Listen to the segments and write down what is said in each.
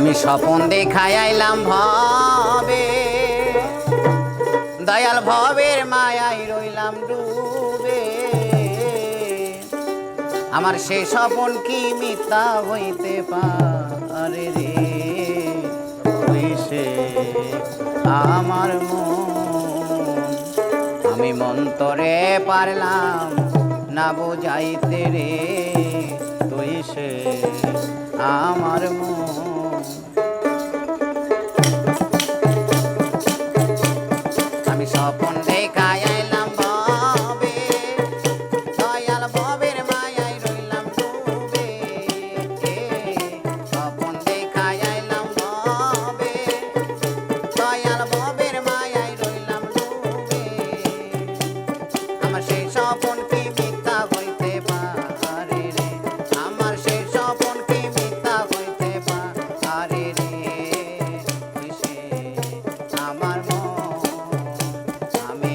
আমি স্বপন দেখাই আইলাম ভবে, দয়াল ভবের মায়ায় রইলাম ডুবে। আমার সেই স্বপন কি মিথ্যা হইতে পারে রে? তুই সে আমার মন, আমি মন্তরে পারলাম না বুঝাইতে রে। তুই সে আমার মন। আমি স্বপন দেখাই আইলাম ভবে, দয়াল ভবের মায়ায় রইলাম ডুবে। স্বপন দেখাই আইলাম ভবে, দয়াল ভবের মায়ায় রইলাম ডুবে। আমার সেই স্বপন কি মিথ্যা হইতে পারে রে? আমার সেই স্বপন কি মিথ্যা হইতে পারে রে? তুই সে আমার মন, আমি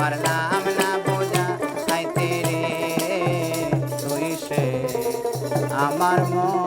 পারলাম না বোঝা আইতে রে তুই সে আমার মন